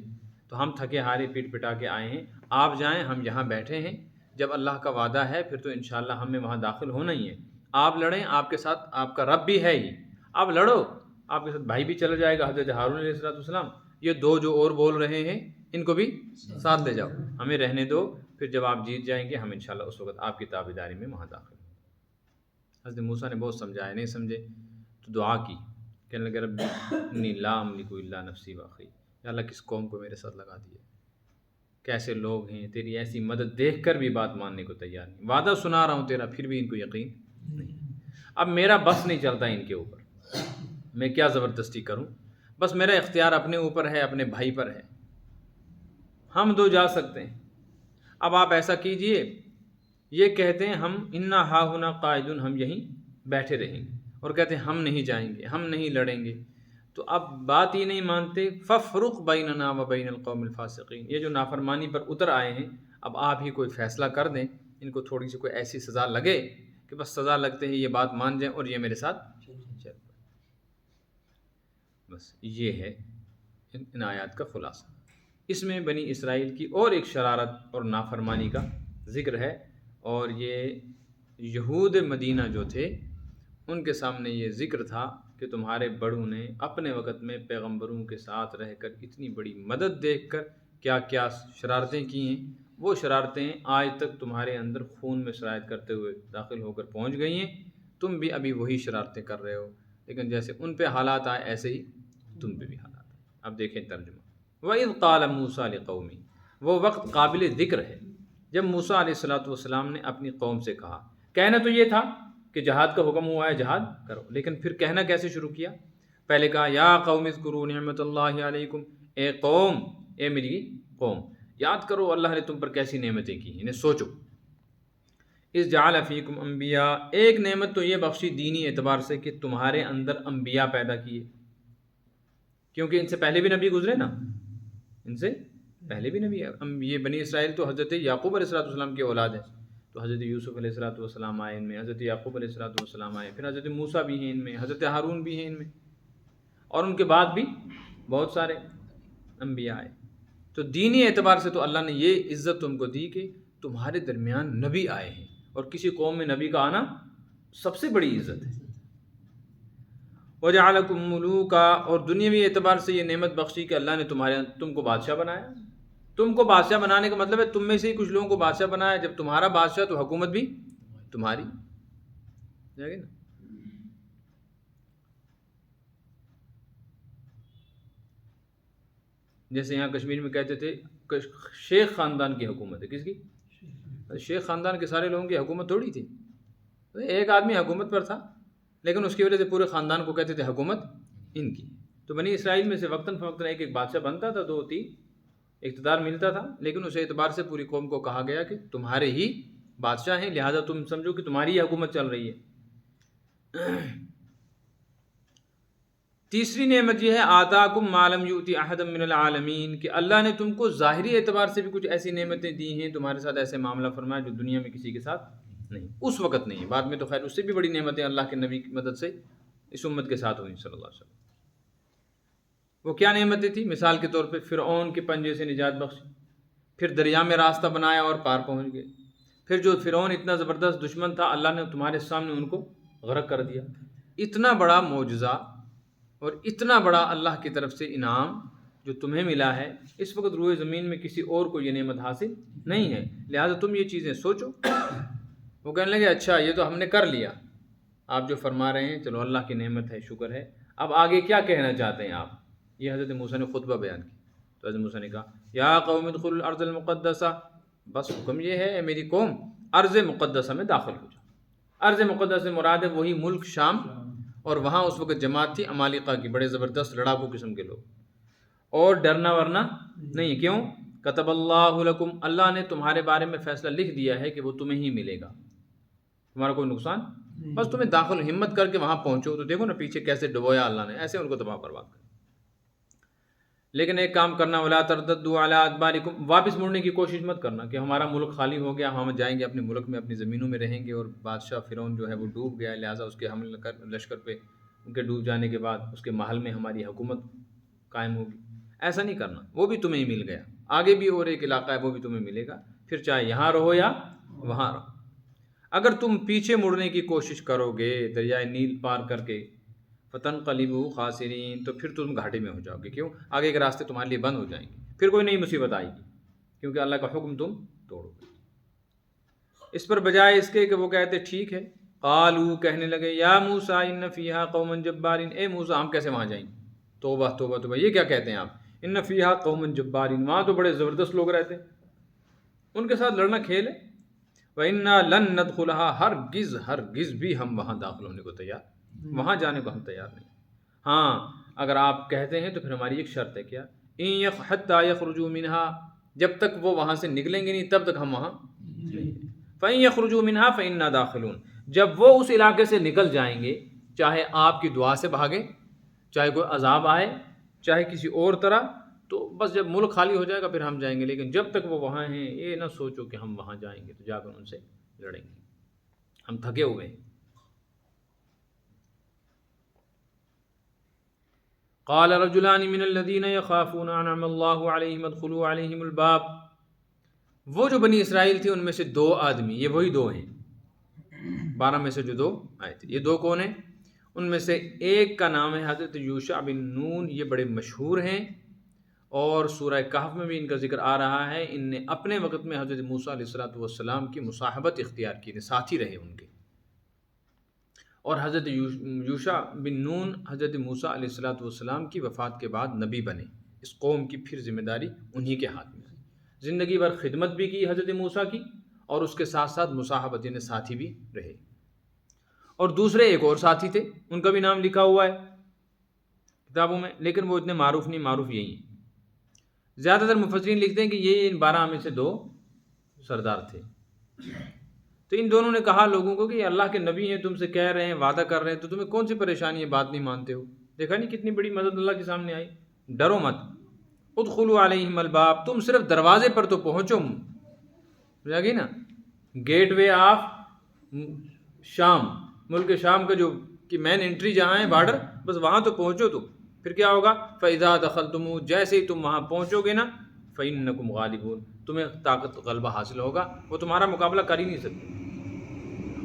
تو ہم تھکے ہارے پیٹ پٹا کے آئے ہیں، آپ جائیں، ہم یہاں بیٹھے ہیں. جب اللہ کا وعدہ ہے پھر تو انشاءاللہ ہمیں وہاں داخل ہونا ہی ہے. آپ لڑیں، آپ کے ساتھ آپ کا رب بھی ہے ہی، آپ لڑو، آپ کے ساتھ بھائی بھی چلا جائے گا حضرت ہارون علیہ السلام. یہ دو جو اور بول رہے ہیں ان کو بھی ساتھ لے جاؤ، ہمیں رہنے دو، پھر جب آپ جیت جائیں گے ہم انشاءاللہ اس وقت آپ کی تابعداری میں وہاں داخل ہوں. حضرت موسیٰ نے بہت سمجھایا، نہیں سمجھے تو دعا کی، کہنے لگے رب انی لا املک الا نفسی واخی، یا اللہ کس قوم کو میرے ساتھ لگا دیا، کیسے لوگ ہیں، تیری ایسی مدد دیکھ کر بھی بات ماننے کو تیار نہیں، وعدہ سنا رہا ہوں تیرا پھر بھی ان کو یقین نہیں. اب میرا بس نہیں چلتا ان کے اوپر، میں کیا زبردستی کروں، بس میرا اختیار اپنے اوپر ہے، اپنے بھائی پر ہے، ہم دو جا سکتے ہیں. اب آپ ایسا کیجئے، یہ کہتے ہیں ہم انا ہا ہنا قاعدون، ہم یہیں بیٹھے رہیں گے، اور کہتے ہیں ہم نہیں جائیں گے، ہم نہیں لڑیں گے. تو اب بات ہی نہیں مانتے. ففرق بیننا و بین القوم الفاسقین، یہ جو نافرمانی پر اتر آئے ہیں، اب آپ ہی کوئی فیصلہ کر دیں، ان کو تھوڑی سی کوئی ایسی سزا لگے کہ بس سزا لگتے ہی یہ بات مان جائیں اور یہ میرے ساتھ چل پائے. بس یہ ہے ان آیات کا خلاصہ. اس میں بنی اسرائیل کی اور ایک شرارت اور نافرمانی کا ذکر ہے، اور یہ یہود مدینہ جو تھے ان کے سامنے یہ ذکر تھا کہ تمہارے بڑوں نے اپنے وقت میں پیغمبروں کے ساتھ رہ کر اتنی بڑی مدد دیکھ کر کیا کیا شرارتیں کی ہیں. وہ شرارتیں آج تک تمہارے اندر خون میں سرایت کرتے ہوئے داخل ہو کر پہنچ گئی ہیں. تم بھی ابھی وہی شرارتیں کر رہے ہو، لیکن جیسے ان پہ حالات آئے ایسے ہی تم پہ بھی حالات آئے. اب دیکھیں ترجمہ. وَإِذْ قَالَ مُوسَىٰ لِقَوْمِهِ، وہ وقت قابل ذکر ہے جب موسیٰ علیہ السلام نے اپنی قوم سے کہا. کہنا تو یہ تھا کہ جہاد کا حکم ہوا ہے جہاد کرو، لیکن پھر کہنا کیسے شروع کیا؟ پہلے کہا یا قوم اذکروا نعمت اللہ علیکم، اے قوم، اے میری قوم، یاد کرو اللہ نے تم پر کیسی نعمتیں کی، انہیں سوچو. اذ جعل فیکم انبیاء، ایک نعمت تو یہ بخشی دینی اعتبار سے کہ تمہارے اندر انبیاء پیدا کیے، کیونکہ ان سے پہلے بھی نبی گزرے نا، ان سے پہلے بھی نبی ہے. یہ بنی اسرائیل تو حضرت یعقوب علیہ السلام کی اولاد ہے، تو حضرت یوسف علیہ السلام آئے ان میں، حضرت یعقوب علیہ السلام آئے، پھر حضرت موسیٰ بھی ہیں ان میں، حضرت ہارون بھی ہیں ان میں، اور ان کے بعد بھی بہت سارے انبیاء آئے. تو دینی اعتبار سے تو اللہ نے یہ عزت تم کو دی کہ تمہارے درمیان نبی آئے ہیں، اور کسی قوم میں نبی کا آنا سب سے بڑی عزت ہے. وَجَعَلَكُم مُلُوكًا، اور دنیاوی اعتبار سے یہ نعمت بخشی کہ اللہ نے تم کو بادشاہ بنایا. تم کو بادشاہ بنانے کا مطلب ہے تم میں سے ہی کچھ لوگوں کو بادشاہ بنایا. جب تمہارا بادشاہ تو حکومت بھی تمہاری جائے گی نا. جیسے یہاں کشمیر میں کہتے تھے شیخ خاندان کی حکومت ہے. کس کی؟ شیخ خاندان کے سارے لوگوں کی حکومت تھوڑی تھی، ایک آدمی حکومت پر تھا، لیکن اس کی وجہ سے پورے خاندان کو کہتے تھے حکومت ان کی. تو بنی اسرائیل میں سے وقتاً فوقتاً ایک ایک بادشاہ بنتا تھا، 2-3 اقتدار ملتا تھا، لیکن اس اعتبار سے پوری قوم کو کہا گیا کہ تمہارے ہی بادشاہ ہیں، لہٰذا تم سمجھو کہ تمہاری ہی حکومت چل رہی ہے. تیسری نعمت یہ ہے آتاکم ما لم یؤتی احدا من العالمین، کہ اللہ نے تم کو ظاہری اعتبار سے بھی کچھ ایسی نعمتیں دی ہیں، تمہارے ساتھ ایسے معاملہ فرمایا جو دنیا میں کسی کے ساتھ نہیں، اس وقت نہیں، بعد میں تو خیر اس سے بھی بڑی نعمتیں اللہ کے نبی کی مدد سے اس امت کے ساتھ ہوئیں صلی اللہ علیہ وسلم. وہ کیا نعمتیں تھیں؟ مثال کے طور پہ فرعون کے پنجے سے نجات بخشی، پھر دریا میں راستہ بنایا اور پار پہنچ گئے. پھر جو فرعون اتنا زبردست دشمن تھا، اللہ نے تمہارے سامنے ان کو غرق کر دیا. اتنا بڑا معجزہ اور اتنا بڑا اللہ کی طرف سے انعام جو تمہیں ملا ہے، اس وقت روئے زمین میں کسی اور کو یہ نعمت حاصل نہیں ہے، لہٰذا تم یہ چیزیں سوچو. وہ کہنے لگے اچھا یہ تو ہم نے کر لیا، آپ جو فرما رہے ہیں چلو اللہ کی نعمت ہے، شکر ہے، اب آگے کیا کہنا چاہتے ہیں آپ؟ یہ حضرت موسیٰ نے خطبہ بیان کیا. تو حضرت موسیٰ نے کہا یا قوم ادخلوا الارض المقدسہ، بس حکم یہ ہے اے میری قوم ارض مقدسہ میں داخل ہو جاؤ. ارض مقدس سے مراد ہے وہی ملک شام، اور وہاں اس وقت جماعت تھی عمالقہ کی، بڑے زبردست لڑاکو قسم کے لوگ، اور ڈرنا ورنا نہیں. کیوں؟ کتب اللہ لکم، اللہ نے تمہارے بارے میں فیصلہ لکھ دیا ہے کہ وہ تمہیں ہی ملے گا، تمہارا کوئی نقصان، بس تمہیں داخل ہمت کر کے وہاں پہنچو. تو دیکھو نا پیچھے کیسے ڈبویا اللہ نے، ایسے ان کو تباہ برباد کر. لیکن ایک کام کرنا، ولا ترددوا علی ادبارکم، واپس مڑنے کی کوشش مت کرنا کہ ہمارا ملک خالی ہو گیا، ہم جائیں گے اپنے ملک میں، اپنی زمینوں میں رہیں گے، اور بادشاہ فرعون جو ہے وہ ڈوب گیا، لہٰذا اس کے حملے لشکر پہ ان کے ڈوب جانے کے بعد اس کے محل میں ہماری حکومت قائم ہوگی. ایسا نہیں کرنا، وہ بھی تمہیں ہی مل گیا، آگے بھی اور ایک علاقہ ہے وہ بھی تمہیں ملے گا، پھر چاہے یہاں رہو یا وہاں رہو. اگر تم پیچھے مڑنے کی کوشش کرو گے دریائے نیل پار کر کے، فتنقلبوا خاسرین، تو پھر تم گھاٹے میں ہو جاؤ گے. کیوں؟ آگے کے راستے تمہارے لیے بند ہو جائیں گے، پھر کوئی نئی مصیبت آئے گی، کیونکہ اللہ کا حکم تم توڑو گے. اس پر بجائے اس کے کہ وہ کہتے ٹھیک ہے، قالوا، کہنے لگے یا موسیٰ ان فیہا قوما جبارین، اے موسیٰ ہم کیسے وہاں جائیں گے؟ توبہ توبہ توبہ، یہ کیا کہتے ہیں آپ؟ ان فیہا قوما جبارین، وہاں تو بڑے زبردست لوگ رہتے ہیں، ان کے ساتھ لڑنا کھیل ہے. وَإِنَّا لَن نَدْخُلَهَا، ہرگز ہرگز بھی ہم وہاں داخل ہونے کو تیار، وہاں جانے کو ہم تیار نہیں. ہاں اگر آپ کہتے ہیں تو پھر ہماری ایک شرط ہے، کیا؟ حَتَّى يَخْرُجُوا مِنْهَا، جب تک وہ وہاں سے نکلیں گے نہیں تب تک ہم وہاں نہیں. فَإِن يَخْرُجُوا مِنْهَا فَإِنَّا دَاخِلُونَ، جب وہ اس علاقے سے نکل جائیں گے، چاہے آپ کی دعا سے بھاگیں، چاہے کوئی عذاب آئے، چاہے کسی اور طرح، تو بس جب ملک خالی ہو جائے گا پھر ہم جائیں گے. لیکن جب تک وہ وہاں ہیں یہ نہ سوچو کہ ہم وہاں جائیں گے تو جا کر ان سے لڑیں گے، ہم تھکے ہوئے ہیں. قال رجلان من الذين يخافون انعم الله عليهم ادخلوا عليهم الباب، وہ جو بنی اسرائیل تھے ان میں سے دو آدمی، یہ وہی دو ہیں 12 میں سے جو دو آئے تھے. یہ دو کون ہیں؟ ان میں سے ایک کا نام ہے حضرت یوشع بن نون، یہ بڑے مشہور ہیں، اور سورہ کہف میں بھی ان کا ذکر آ رہا ہے. ان نے اپنے وقت میں حضرت موسیٰ علیہ السلام کی مصاحبت اختیار کی، ساتھی رہے ان کے، اور حضرت یوشع بن نون حضرت موسیٰ علیہ السلام کی وفات کے بعد نبی بنے. اس قوم کی پھر ذمہ داری انہی کے ہاتھ میں، زندگی بھر خدمت بھی کی حضرت موسیٰ کی، اور اس کے ساتھ ساتھ مصاحبت یعنی ساتھی بھی رہے. اور دوسرے ایک اور ساتھی تھے، ان کا بھی نام لکھا ہوا ہے کتابوں میں، لیکن وہ اتنے معروف نہیں، معروف یہی ہیں. زیادہ تر مفسرین لکھتے ہیں کہ یہ ان 12 میں سے 2 سردار تھے. تو ان دونوں نے کہا لوگوں کو کہ یہ اللہ کے نبی ہیں، تم سے کہہ رہے ہیں، وعدہ کر رہے ہیں، تو تمہیں کون سی پریشانی ہے، بات نہیں مانتے ہو؟ دیکھا نہیں کتنی بڑی مدد اللہ کے سامنے آئی. ڈرو مت، ادخلوا علیہم الباب، تم صرف دروازے پر تو پہنچو، سمجھا گئی نا، گیٹ وے آف شام، ملک شام کا جو کہ مین انٹری جہاں ہے بارڈر، بس وہاں تو پہنچو. تو پھر کیا ہوگا؟ فَإِذَا دَخَلْتُمُ، جیسے ہی تم وہاں پہنچو گے نا، فَإِنَّكُمْ غَالِبُونَ، تمہیں طاقت غلبہ حاصل ہوگا، وہ تمہارا مقابلہ کر ہی نہیں سکتے.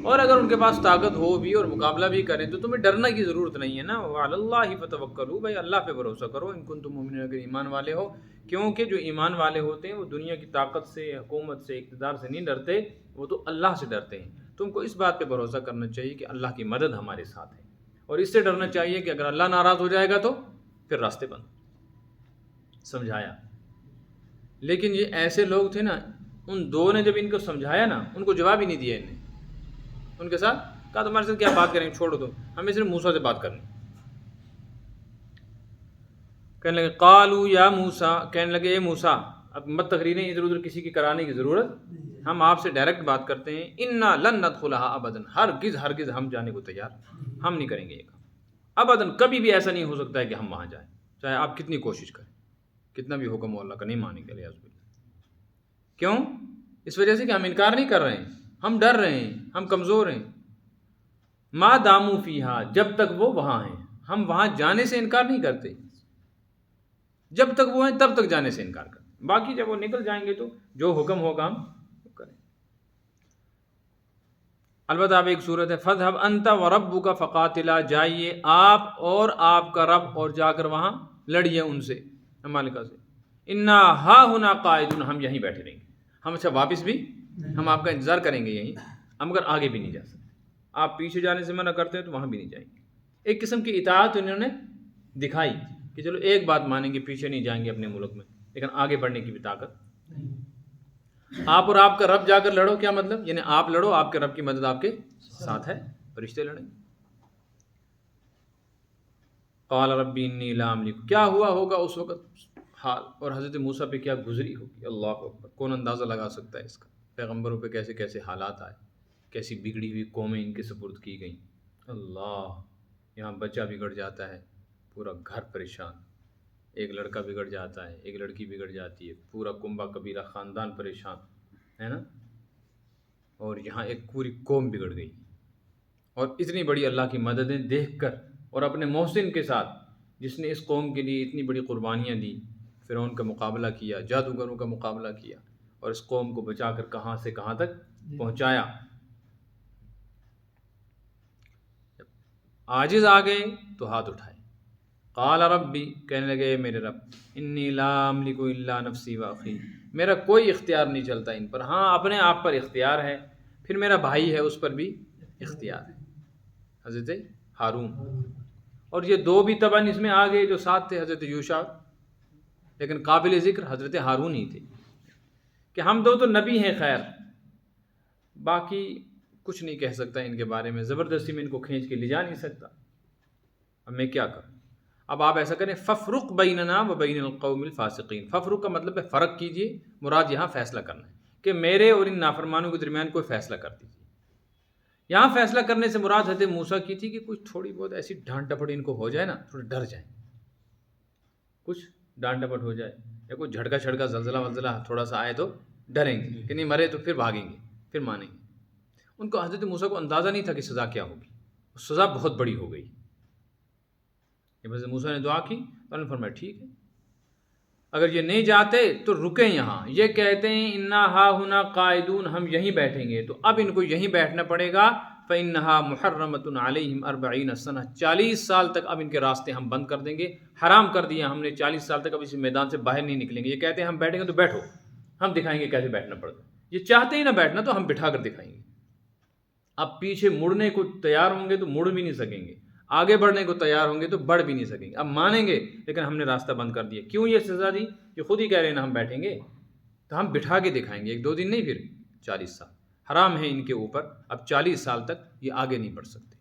اور اگر ان کے پاس طاقت ہو بھی اور مقابلہ بھی کریں تو تمہیں ڈرنا کی ضرورت نہیں ہے نا. وَعَلَى اللَّهِ فَتَوَكَّلُوا، بھائی اللہ پہ بھروسہ کرو، ان کنتم مؤمنین، اگر ایمان والے ہو. کیونکہ جو ایمان والے ہوتے ہیں وہ دنیا کی طاقت سے، حکومت سے، اقتدار سے نہیں ڈرتے، وہ تو اللہ سے ڈرتے ہیں. تم کو اس بات پہ بھروسہ کرنا چاہیے کہ اللہ کی مدد ہمارے ساتھ ہے، اور اس سے ڈرنا چاہیے کہ اگر اللہ ناراض ہو جائے گا تو پھر راستے بند. سمجھایا. لیکن یہ ایسے لوگ تھے نا، ان دو نے جب ان کو سمجھایا نا، ان کو جواب ہی نہیں دیا. انہیں ان کے ساتھ کہا تمہارے ساتھ کیا بات کریں گے، چھوڑو، دو ہمیں صرف موسیٰ سے بات کرنی. کہنے لگے قالوا یا موسیٰ، کہنے لگے اے موسیٰ، اب مت تقریریں ادھر ادھر کسی کی کرانے کی ضرورت، ہم آپ سے ڈائریکٹ بات کرتے ہیں. انا لن ندخلها ابدا، ہرگز ہرگز ہم جانے کو تیار، ہم نہیں کریں گے یہ کام ابدا. کبھی بھی ایسا نہیں ہو سکتا ہے کہ ہم وہاں جائیں، چاہے آپ کتنی کوشش کریں، کتنا بھی حکم ہو اللہ کا، نہیں مانیں گے. کیوں؟ اس وجہ سے کہ ہم انکار نہیں کر رہے ہیں، ہم ڈر رہے ہیں، ہم کمزور ہیں. ما داموا فیہا، جب تک وہ وہاں ہیں، ہم وہاں جانے سے انکار نہیں کرتے، جب تک وہ ہیں تب تک جانے سے انکار کرتے. باقی جب وہ نکل جائیں گے تو جو حکم ہوگا ہم کریں. البتہ اب ایک صورت ہے، فَاذْهَبْ أَنْتَ وَرَبُّكَ فَقَاتِلَا، جائیے آپ اور آپ کا رب اور جا کر وہاں لڑیے ان سے، عمالقہ سے. اِنَّا هَاهُنَا قَاعِدُونَ، ہم یہیں بیٹھے رہیں گے. ہم اچھا واپس بھی ہم آپ کا انتظار کریں گے یہیں. ہم اگر آگے بھی نہیں جا سکتے، آپ پیچھے جانے سے منع کرتے ہیں تو وہاں بھی نہیں جائیں گے۔ ایک قسم کی اطاعت انہوں نے دکھائی کہ چلو ایک بات مانیں گے، پیچھے نہیں جائیں گے اپنے ملک میں، لیکن آگے بڑھنے کی بھی طاقت نہیں۔ آپ اور آپ کا رب جا کر لڑو، کیا مطلب؟ یعنی آپ لڑو، آپ کے رب کی مدد آپ کے ساتھ ہے، فرشتے لڑیں۔ قال ربی انی لا املک، کیا ہوا ہوگا اس وقت حال، اور حضرت موسیٰ پہ کیا گزری ہوگی، اللہ اکبر، کون اندازہ لگا سکتا ہے اس کا؟ پیغمبروں پہ کیسے کیسے حالات آئے، کیسی بگڑی ہوئی قومیں ان کے سپرد کی گئیں۔ اللہ، یہاں بچہ بگڑ جاتا ہے، پورا گھر پریشان، ایک لڑکا بگڑ جاتا ہے، ایک لڑکی بگڑ جاتی ہے، پورا کنبہ قبیلہ خاندان پریشان ہے نا، اور یہاں ایک پوری قوم بگڑ گئی۔ اور اتنی بڑی اللہ کی مددیں دیکھ کر، اور اپنے محسن کے ساتھ جس نے اس قوم کے لیے اتنی بڑی قربانیاں دی، فرعون کا مقابلہ کیا، جادوگروں کا مقابلہ کیا، اور اس قوم کو بچا کر کہاں سے کہاں تک پہنچایا۔ عاجز آ گئے تو ہاتھ اٹھائے، قال ربی، کہنے لگے میرے رب، انی لا املک الا نفسی و اخی، میرا کوئی اختیار نہیں چلتا ان پر، ہاں اپنے آپ پر اختیار ہے، پھر میرا بھائی ہے اس پر بھی اختیار ہے، حضرت ہارون۔ اور یہ دو بھی طبعاً اس میں آ گئے جو ساتھ تھے، حضرت یوشع، لیکن قابل ذکر حضرت ہارون ہی تھے کہ ہم دو تو نبی ہیں، خیر باقی کچھ نہیں کہہ سکتا ان کے بارے میں، زبردستی میں ان کو کھینچ کے لے جا نہیں سکتا، اب میں کیا کروں؟ اب آپ ایسا کریں، ففرق بیننا و بین القوم الفاسقین، ففرق کا مطلب ہے فرق کیجیے، مراد یہاں فیصلہ کرنا ہے کہ میرے اور ان نافرمانوں کے درمیان کوئی فیصلہ کر دیجیے۔ یہاں فیصلہ کرنے سے مراد حضرت موسیٰ کی تھی کہ کچھ تھوڑی بہت ایسی ڈانٹ ڈپٹ ان کو ہو جائے نا، تھوڑے ڈر جائیں، کچھ ڈانٹ ڈپٹ ہو جائے، یا کوئی جھٹکا چھڑکا زلزلہ ولزلہ تھوڑا سا آئے تو ڈریں گے کہ نہیں، مرے تو پھر بھاگیں گے، پھر مانیں گے۔ ان کو حضرت موسیٰ کو اندازہ نہیں تھا کہ سزا کیا ہوگی، سزا بہت بڑی ہو گئی۔ جب حضرت موسیٰ نے دعا کی تو انہوں نے فرمایا ٹھیک ہے، اگر یہ نہیں جاتے تو رکیں یہاں، یہ کہتے ہیں انا ہا ہنا قائدون، ہم یہیں بیٹھیں گے، تو اب ان کو یہیں بیٹھنا پڑے گا، فإنها محرمۃ علیہم 40 سنہ، 40 سال تک اب ان کے راستے ہم بند کر دیں گے، حرام کر دیا ہم نے، 40 سال تک اب اس میدان سے باہر نہیں نکلیں گے۔ یہ کہتے ہیں ہم بیٹھیں گے تو بیٹھو، ہم دکھائیں گے کیسے بیٹھنا پڑتا ہے، یہ چاہتے ہی نہ بیٹھنا تو ہم بٹھا کر دکھائیں گے۔ اب پیچھے مڑنے کو تیار ہوں گے تو مڑ بھی نہیں سکیں گے، آگے بڑھنے کو تیار ہوں گے تو بڑھ بھی نہیں سکیں گے، اب مانیں گے لیکن ہم نے راستہ بند کر دیا۔ کیوں یہ سزا دی؟ یہ خود ہی کہہ رہے ہیں نا ہم بیٹھیں گے، تو ہم بٹھا کے دکھائیں گے، ایک دو دن نہیں، پھر 40 سال حرام ہے ان کے اوپر، اب 40 سال تک یہ آگے نہیں بڑھ سکتے۔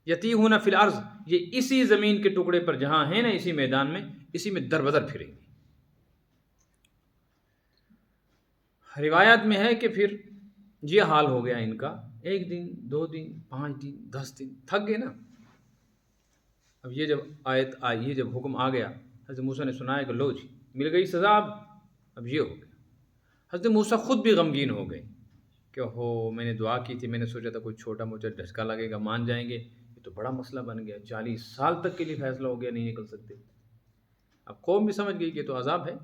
یتیہون فی الارض، یہ اسی زمین کے ٹکڑے پر جہاں ہیں نا، اسی میدان میں، اسی میں در بدر پھریں گے۔ روایات میں ہے کہ پھر یہ حال ہو گیا ان کا، 1 دن 2 دن 5 دن 10 دن، تھک گئے نا۔ اب یہ جب آیت آئی، یہ جب حکم آ گیا، حضرت موسیٰ نے سنایا کہ لو جی مل گئی سزا، اب یہ ہو گیا۔ حضرت موسیٰ خود بھی غمگین ہو گئے کہ ہو، میں نے دعا کی تھی، میں نے سوچا تھا کوئی چھوٹا موٹا جھٹکا لگے گا، مان جائیں گے، یہ تو بڑا مسئلہ بن گیا، 40 سال تک کے لیے فیصلہ ہو گیا، نہیں نکل سکتے۔ اب قوم بھی سمجھ گئی کہ تو عذاب ہے۔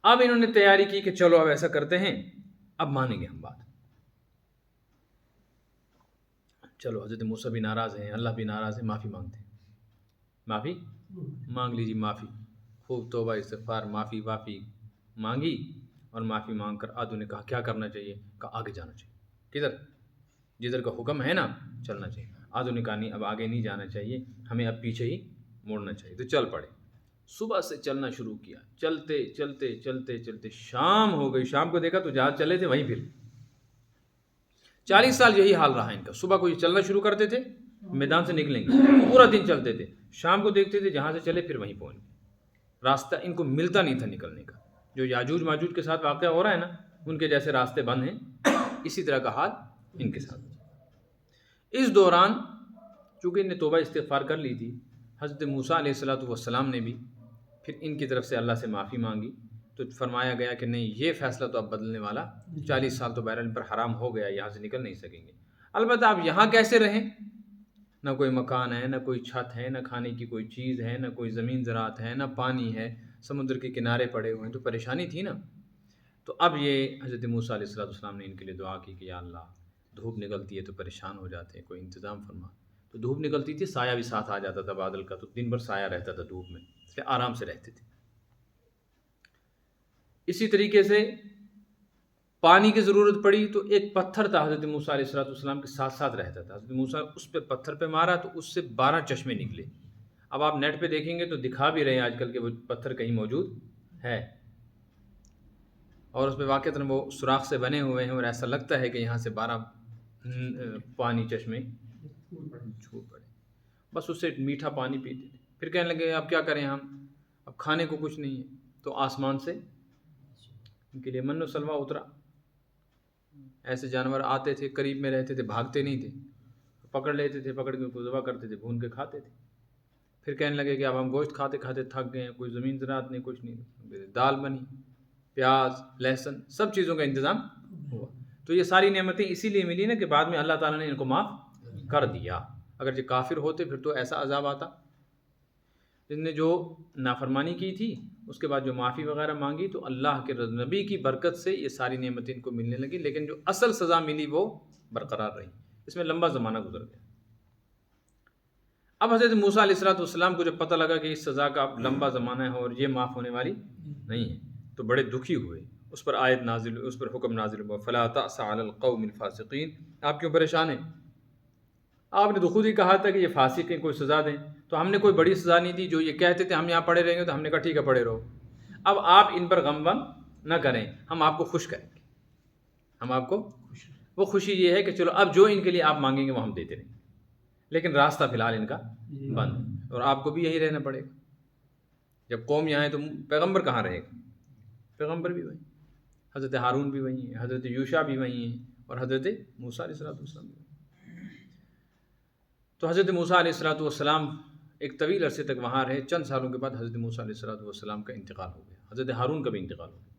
اب انہوں نے تیاری کی کہ چلو اب ایسا کرتے ہیں، اب مانیں گے ہم بات۔ چلو حضرت موسیٰ بھی ناراض ہیں، اللہ بھی ناراض ہے، معافی مانگتے ہیں، معافی مانگ لیجیے، معافی، خوب توبہ استغفار، معافی وافی مانگی، اور معافی مانگ کر آدھو نے کہا کیا کرنا چاہیے؟ کہا آگے جانا چاہیے۔ کدھر؟ جدھر کا حکم ہے نا چلنا چاہیے۔ آدھو نے کہا نہیں، اب آگے نہیں جانا چاہیے، ہمیں اب پیچھے ہی موڑنا چاہیے، تو چل پڑے۔ صبح سے چلنا شروع کیا، چلتے چلتے چلتے چلتے شام ہو گئی، شام کو دیکھا تو جہاں چلے تھے وہیں پھر 40 سال یہی حال رہا ان کا۔ صبح کو یہ چلنا شروع کرتے تھے، میدان سے نکلیں گے، پورا دن چلتے تھے، شام کو دیکھتے تھے جہاں سے چلے پھر وہیں پہنچ گئے، راستہ ان کو ملتا نہیں تھا نکلنے کا۔ جو یاجوج ماجوج کے ساتھ واقعہ ہو رہا ہے نا، ان کے جیسے راستے بند ہیں، اسی طرح کا حال ان کے ساتھ۔ اس دوران چونکہ ان نے توبہ استغفار کر لی تھی، حضرت موسیٰ علیہ السلام نے بھی پھر ان کی طرف سے اللہ سے معافی مانگی، تو فرمایا گیا کہ نہیں، یہ فیصلہ تو اب بدلنے والا، 40 سال تو بہرحال ان پر حرام ہو گیا، یہاں سے نکل نہیں سکیں گے۔ البتہ آپ یہاں کیسے رہیں؟ نہ کوئی مکان ہے، نہ کوئی چھت ہے، نہ کھانے کی کوئی چیز ہے، نہ کوئی زمین زراعت ہے، نہ پانی ہے، سمندر کے کنارے پڑے ہوئے ہیں، تو پریشانی تھی نا۔ تو اب یہ حضرت موسیٰ علیہ السلام نے ان کے لیے دعا کی کہ یا اللہ، دھوپ نکلتی ہے تو پریشان ہو جاتے ہیں، کوئی انتظام فرما۔ تو دھوپ نکلتی تھی، سایہ بھی ساتھ آ جاتا تھا بادل کا، تو دن بھر سایہ رہتا تھا دھوپ میں، اس لیے آرام سے رہتے تھے۔ اسی طریقے سے پانی کی ضرورت پڑی تو ایک پتھر تھا حضرت موسیٰ علیہ السلام کے ساتھ ساتھ رہتا تھا، حضرت موسیٰ اس پہ پتھر پہ مارا تو اس سے 12 چشمے نکلے۔ اب آپ نیٹ پہ دیکھیں گے تو دکھا بھی رہے ہیں آج کل کہ وہ پتھر کہیں موجود ہے، اور اس پہ واقعتاً وہ سوراخ سے بنے ہوئے ہیں، اور ایسا لگتا ہے کہ یہاں سے 12 پانی چشمے چھوٹ پڑے۔ بس اس سے میٹھا پانی پیتے تھے۔ پھر کہنے لگے اب کیا کریں ہم، اب کھانے کو کچھ نہیں ہے، تو آسمان سے ان کے لیے من و سلوہ اترا۔ ایسے جانور آتے تھے، قریب میں رہتے تھے، بھاگتے نہیں تھے، پکڑ لیتے تھے، پکڑ کے ان کو ذبح کرتے تھے، بھون کے کھاتے تھے۔ پھر کہنے لگے کہ اب ہم گوشت کھاتے کھاتے تھک گئے ہیں، کوئی زمین زراعت نہیں، کچھ نہیں، دال بنی، پیاز، لہسن، سب چیزوں کا انتظام ہوا۔ تو یہ ساری نعمتیں اسی لیے ملی نا کہ بعد میں اللہ تعالیٰ نے ان کو معاف کر دیا۔ اگر یہ کافر ہوتے پھر تو ایسا عذاب آتا۔ جن نے جو نافرمانی کی تھی اس کے بعد جو معافی وغیرہ مانگی تو اللہ کے نبی کی برکت سے یہ ساری نعمتیں ان کو ملنے لگی، لیکن جو اصل سزا ملی وہ برقرار رہی۔ اس میں لمبا زمانہ گزر گیا۔ اب حضرت موسیٰ علیہ السلام کو جب پتہ لگا کہ اس سزا کا لمبا زمانہ ہے اور یہ معاف ہونے والی نہیں ہے تو بڑے دکھی ہوئے۔ اس پر آیت نازل، اس پر حکم نازل ہوا، فَلَا تَأْسَ عَلَى الْقَوْمِ الْفَاسِقِينَ۔ آپ کیوں پریشان ہیں؟ آپ نے تو خود ہی کہا تھا کہ یہ فاسق ہیں، کوئی سزا دیں، تو ہم نے کوئی بڑی سزا نہیں دی۔ جو یہ کہتے تھے ہم یہاں پڑے رہیں گے تو ہم نے کہا ٹھیک ہے پڑے رہو۔ اب آپ ان پر غم نہ کریں، ہم آپ کو خوش کریں گے۔ ہم آپ کو وہ خوشی یہ ہے کہ چلو اب جو ان کے لیے آپ مانگیں گے وہ ہم دیتے رہیں گے، لیکن راستہ فی الحال ان کا بند، اور آپ کو بھی یہی رہنا پڑے گا۔ جب قوم یہاں ہے تو پیغمبر کہاں رہے گا؟ پیغمبر بھی وہی، حضرت ہارون بھی وہی ہیں، حضرت یوشع بھی وہی ہیں، اور حضرت موسیٰ علیہ السلام بھی۔ تو حضرت موسیٰ علیہ السلام ایک طویل عرصے تک وہاں رہے۔ چند سالوں کے بعد حضرت موسیٰ علیہ السلام کا انتقال ہو گیا، حضرت ہارون کا بھی انتقال ہو گیا۔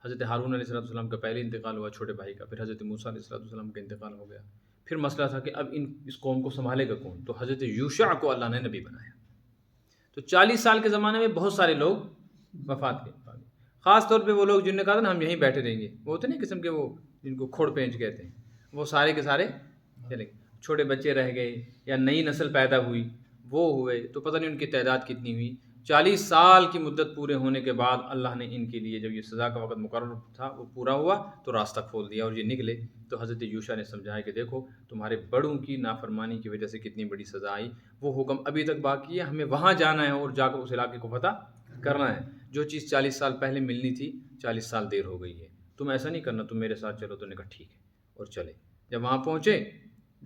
حضرت ہارون علیہ السلام کا پہلے انتقال ہوا چھوٹے بھائی کا، پھر حضرت موسیٰ علیہ السلام کا انتقال ہو گیا۔ پھر مسئلہ تھا کہ اب اس قوم کو سنبھالے گا کون؟ تو حضرت یوشع کو اللہ نے نبی بنایا۔ تو 40 سال کے زمانے میں بہت سارے لوگ وفات کے، خاص طور پہ وہ لوگ جن نے کہا تھا نا ہم یہیں بیٹھے رہیں گے، وہ ہوتے نہیں قسم کے، وہ جن کو کھوڑ پینچ کہتے ہیں، وہ سارے کے سارے چلے گئے۔ چھوٹے بچے رہ گئے یا نئی نسل پیدا ہوئی، وہ ہوئے، تو پتہ نہیں ان کی تعداد کتنی ہوئی۔ 40 سال کی مدت پورے ہونے کے بعد اللہ نے ان کے لیے جب یہ سزا کا وقت مقرر تھا وہ پورا ہوا تو راستہ کھول دیا اور یہ نکلے۔ تو حضرت یوشع نے سمجھایا کہ دیکھو تمہارے بڑوں کی نافرمانی کی وجہ سے کتنی بڑی سزا آئی، وہ حکم ابھی تک باقی ہے، ہمیں وہاں جانا ہے اور جا کر اس علاقے کو فتح کرنا ہے۔ جو چیز 40 سال پہلے ملنی تھی 40 سال دیر ہو گئی ہے، تم ایسا نہیں کرنا، تم میرے ساتھ چلو۔ تو نے کہا ٹھیک ہے، اور چلے۔ جب وہاں پہنچے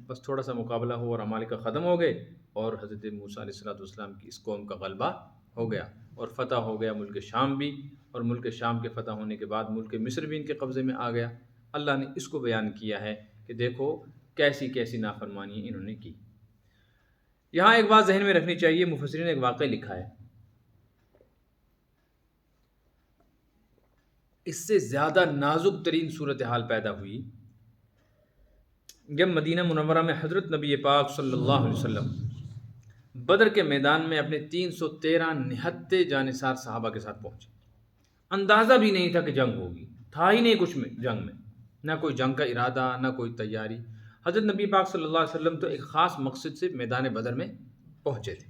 بس تھوڑا سا مقابلہ ہوا اور عمالقہ ختم ہو گئے، اور حضرت موسیٰ علیہ السلام کی اس قوم کا غلبہ ہو گیا اور فتح ہو گیا ملک شام بھی، اور ملک شام کے فتح ہونے کے بعد ملک مصر بھی ان کے قبضے میں آ گیا۔ اللہ نے اس کو بیان کیا ہے کہ دیکھو کیسی کیسی نافرمانی انہوں نے کی۔ یہاں ایک بات ذہن میں رکھنی چاہیے، مفسرین نے ایک واقعہ لکھا ہے، اس سے زیادہ نازک ترین صورتحال پیدا ہوئی جب مدینہ منورہ میں حضرت نبی پاک صلی اللہ علیہ وسلم بدر کے میدان میں اپنے 313 نہتے جانثار صحابہ کے ساتھ پہنچے۔ اندازہ بھی نہیں تھا کہ جنگ ہوگی، تھا ہی نہیں کچھ میں جنگ میں، نہ کوئی جنگ کا ارادہ، نہ کوئی تیاری۔ حضرت نبی پاک صلی اللہ علیہ وسلم تو ایک خاص مقصد سے میدان بدر میں پہنچے تھے۔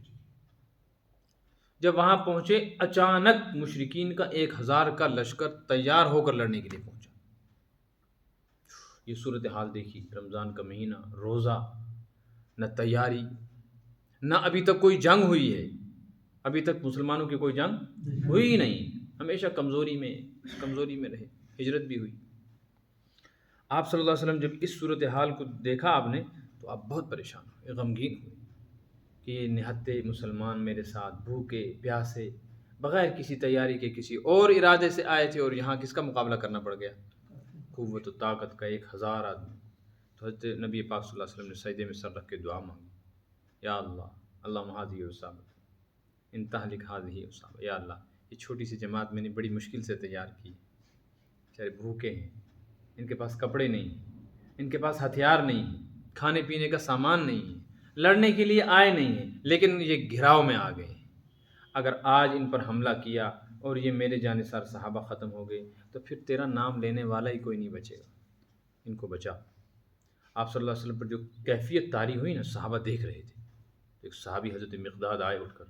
جب وہاں پہنچے اچانک مشرکین کا 1000 کا لشکر تیار ہو کر لڑنے کے لیے پہنچا۔ یہ صورتحال دیکھی، رمضان کا مہینہ، روزہ، نہ تیاری، نہ ابھی تک کوئی جنگ ہوئی ہے، ابھی تک مسلمانوں کی کوئی جنگ ہوئی ہی نہیں، ہمیشہ کمزوری میں رہے، ہجرت بھی ہوئی۔ آپ صلی اللہ علیہ وسلم جب اس صورتحال کو دیکھا آپ نے تو آپ بہت پریشان ہوئے، غمگین ہوئے کہ یہ نہتے مسلمان میرے ساتھ بھوکے پیاسے بغیر کسی تیاری کے کسی اور ارادے سے آئے تھے، اور یہاں کس کا مقابلہ کرنا پڑ گیا؟ قوت و طاقت کا 1000 آدمی۔ تو حضرت نبی پاک صلی اللہ علیہ وسلم نے سجدے میں سر رکھ کے دعا مانگی، یا اللہ ہذہ اسامہ ان تہلک ہذہ اسامہ، یا اللہ یہ چھوٹی سی جماعت میں نے بڑی مشکل سے تیار کی، بیچارے بھوکے ہیں، ان کے پاس کپڑے نہیں ہیں، ان کے پاس ہتھیار نہیں ہیں، کھانے پینے کا سامان نہیں ہے، لڑنے کے لیے آئے نہیں ہیں، لیکن یہ گھراؤ میں آ گئے ہیں۔ اگر آج ان پر حملہ کیا اور یہ میرے جانثار صحابہ ختم ہو گئے تو پھر تیرا نام لینے والا ہی کوئی نہیں بچے گا، ان کو بچا۔ آپ صلی اللہ علیہ وسلم پر جو کیفیت طاری ہوئی نا، صحابہ دیکھ رہے تھے۔ ایک صحابی حضرت مقداد آئے اٹھ کر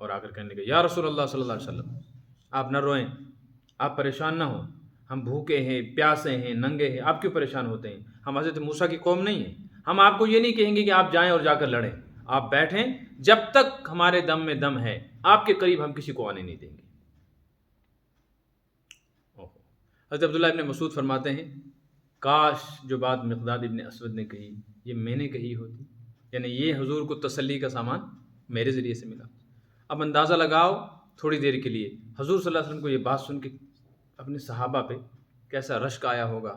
اور آ کر کہنے لگے، یا رسول اللہ صلی اللہ علیہ وسلم آپ نہ روئیں، آپ پریشان نہ ہوں، ہم بھوکے ہیں، پیاسے ہیں، ننگے ہیں، آپ کیوں پریشان ہوتے ہیں؟ ہم حضرت موسیٰ کی قوم نہیں ہیں۔ ہم آپ کو یہ نہیں کہیں گے کہ آپ جائیں اور جا کر لڑیں، آپ بیٹھیں، جب تک ہمارے دم میں دم ہے آپ کے قریب ہم کسی کو آنے نہیں دیں گے۔ حضرت عبداللہ ابن مسعود فرماتے ہیں کاش جو بات مقداد ابن اسود نے کہی یہ میں نے کہی ہوتی، یعنی یہ حضور کو تسلی کا سامان میرے ذریعے سے ملا۔ اب اندازہ لگاؤ تھوڑی دیر کے لیے حضور صلی اللہ علیہ وسلم کو یہ بات سن کے اپنے صحابہ پہ کیسا رشک آیا ہوگا،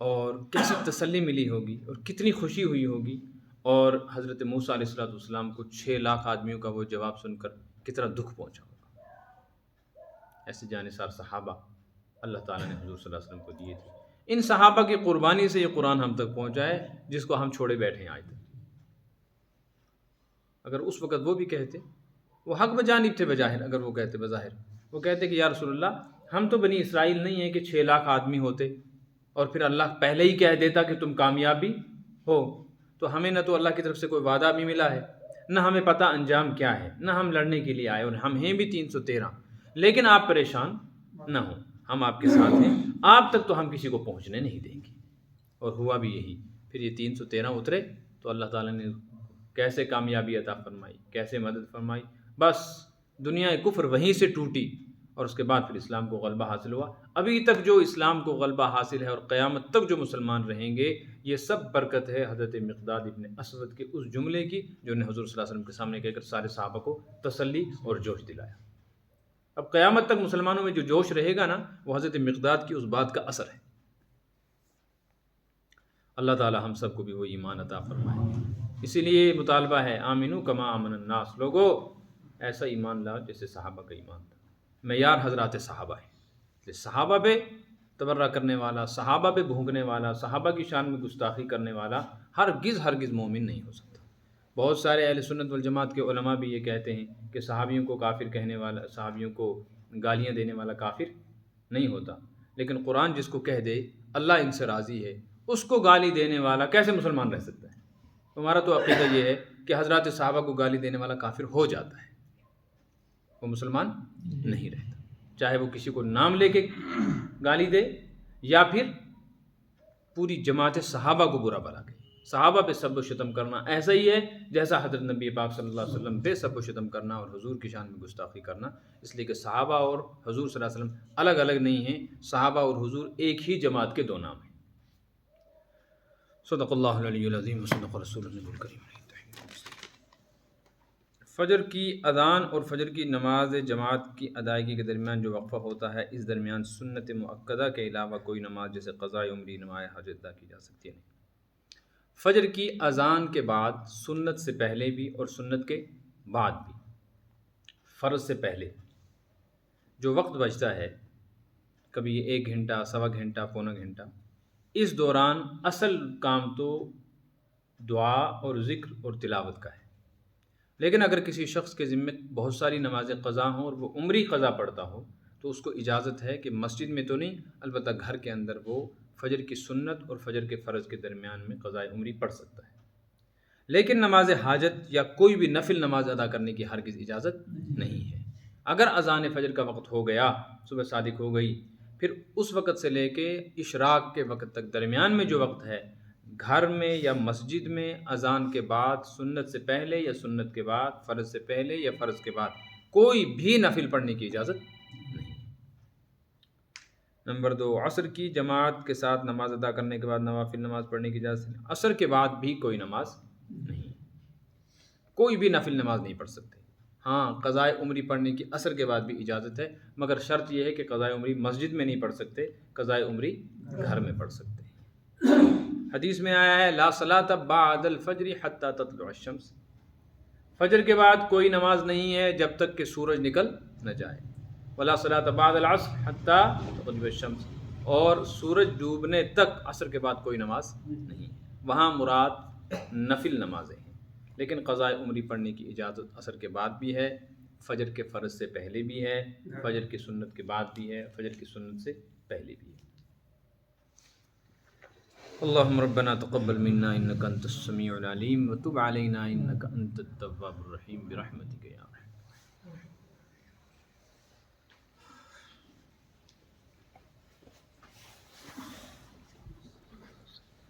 اور کیسی تسلی ملی ہوگی، اور کتنی خوشی ہوئی ہوگی، اور حضرت موسیٰ علیہ السلام کو 6 لاکھ آدمیوں کا وہ جواب سن کر کتنا دکھ پہنچا ہوگا۔ ایسے جانثار صحابہ اللہ تعالیٰ نے حضور صلی اللہ علیہ وسلم کو دیے تھے۔ ان صحابہ کی قربانی سے یہ قرآن ہم تک پہنچا ہے جس کو ہم چھوڑے بیٹھے ہیں آج تک۔ اگر اس وقت وہ بھی کہتے، وہ حق بجانب تھے بظاہر، اگر وہ کہتے بظاہر، وہ کہتے کہ یا رسول اللہ ہم تو بنی اسرائیل نہیں ہیں کہ 6 لاکھ آدمی ہوتے اور پھر اللہ پہلے ہی کہہ دیتا کہ تم کامیاب بھی ہو، تو ہمیں نہ تو اللہ کی طرف سے کوئی وعدہ بھی ملا ہے، نہ ہمیں پتہ انجام کیا ہے، نہ ہم لڑنے کے لیے آئے، اور ہم ہیں بھی 313، لیکن آپ پریشان نہ ہوں، ہم آپ کے ساتھ ہیں، آپ تک تو ہم کسی کو پہنچنے نہیں دیں گے۔ اور ہوا بھی یہی۔ پھر یہ 313 اترے تو اللہ تعالیٰ نے کیسے کامیابی عطا فرمائی، کیسے مدد فرمائی، بس دنیا کفر وہیں سے ٹوٹی، اور اس کے بعد پھر اسلام کو غلبہ حاصل ہوا۔ ابھی تک جو اسلام کو غلبہ حاصل ہے اور قیامت تک جو مسلمان رہیں گے، یہ سب برکت ہے حضرت مقداد ابن اسود کے اس جملے کی جو نے حضور صلی اللہ علیہ وسلم کے سامنے کہہ کر سارے صحابہ کو تسلی اور جوش دلایا۔ اب قیامت تک مسلمانوں میں جو جوش رہے گا نا، وہ حضرت مقداد کی اس بات کا اثر ہے۔ اللہ تعالی ہم سب کو بھی وہ ایمان عطا فرمائے۔ اسی لیے مطالبہ ہے آمنو کما آمن الناس، لوگو ایسا ایمان لاؤ جیسے صحابہ کا ایمان تھا۔ معیار حضرات صحابہ ہے، اس لیے صحابہ پہ تبرہ کرنے والا، صحابہ پہ بھونکنے والا، صحابہ کی شان میں گستاخی کرنے والا ہرگز مومن نہیں ہو سکتا۔ بہت سارے اہل سنت والجماعت کے علماء بھی یہ کہتے ہیں کہ صحابیوں کو کافر کہنے والا، صحابیوں کو گالیاں دینے والا کافر نہیں ہوتا، لیکن قرآن جس کو کہہ دے اللہ ان سے راضی ہے، اس کو گالی دینے والا کیسے مسلمان رہ سکتا ہے؟ ہمارا تو عقیدہ یہ ہے کہ حضرات صحابہ کو گالی دینے والا کافر ہو جاتا ہے، وہ مسلمان نہیں رہتا، چاہے وہ کسی کو نام لے کے گالی دے یا پھر پوری جماعت صحابہ کو برا بھلا کہے۔ صحابہ پہ سب و شتم کرنا ایسا ہی ہے جیسا حضرت نبی پاک صلی اللہ علیہ وسلم پہ سب و شتم کرنا اور حضور کی شان میں گستاخی کرنا، اس لیے کہ صحابہ اور حضور صلی اللہ علیہ وسلم الگ الگ نہیں ہیں، صحابہ اور حضور ایک ہی جماعت کے 2 نام ہیں۔ صدق اللہ العلی العظیم وصدق رسول النبی الکریم۔ فجر کی اذان اور فجر کی نماز جماعت کی ادائیگی کے درمیان جو وقفہ ہوتا ہے، اس درمیان سنت مؤکدہ کے علاوہ کوئی نماز جیسے قضاء عمری، نماز حج ادا کی جا سکتی ہے نہیں۔ فجر کی اذان کے بعد سنت سے پہلے بھی اور سنت کے بعد بھی، فرض سے پہلے جو وقت بچتا ہے، کبھی 1 گھنٹہ، 1.25 گھنٹہ، پونا گھنٹہ، اس دوران اصل کام تو دعا اور ذکر اور تلاوت کا ہے۔ لیکن اگر کسی شخص کے ذمہ بہت ساری نمازیں قضا ہوں اور وہ عمری قضا پڑھتا ہو تو اس کو اجازت ہے کہ مسجد میں تو نہیں، البتہ گھر کے اندر وہ فجر کی سنت اور فجر کے فرض کے درمیان میں قضاء عمری پڑھ سکتا ہے، لیکن نماز حاجت یا کوئی بھی نفل نماز ادا کرنے کی ہرگز اجازت نہیں ہے۔ اگر اذان فجر کا وقت ہو گیا، صبح صادق ہو گئی، پھر اس وقت سے لے کے اشراق کے وقت تک درمیان میں جو وقت ہے، گھر میں یا مسجد میں اذان کے بعد، سنت سے پہلے یا سنت کے بعد، فرض سے پہلے یا فرض کے بعد کوئی بھی نفل پڑھنے کی اجازت نہیں۔ نمبر 2، عصر کی جماعت کے ساتھ نماز ادا کرنے کے بعد نوافل نماز پڑھنے کی اجازت نہیں۔ عصر کے بعد بھی کوئی نماز نہیں، کوئی بھی نفل نماز نہیں پڑھ سکتے۔ ہاں، قضاء عمری پڑھنے کی عصر کے بعد بھی اجازت ہے، مگر شرط یہ ہے کہ قضاء عمری مسجد میں نہیں پڑھ سکتے، قضاء عمری گھر میں پڑھ سکتے ہیں۔ حدیث میں آیا ہے لا صلاۃ بعد الفجر حتی تطلع الشمس، فجر کے بعد کوئی نماز نہیں ہے جب تک کہ سورج نکل نہ جائے، ولا صلاۃ بعد العصر حتی تغرب الشمس، اور سورج ڈوبنے تک عصر کے بعد کوئی نماز نہیں، وہاں مراد نفل نمازیں ہیں۔ لیکن قضاء عمری پڑھنے کی اجازت عصر کے بعد بھی ہے، فجر کے فرض سے پہلے بھی ہے، فجر کی سنت کے بعد بھی ہے، فجر کی سنت سے پہلے بھی ہے۔ اللهم ربنا تقبل منا انك انت السميع العليم وتب علينا انك انت التواب الرحيم برحمتك يا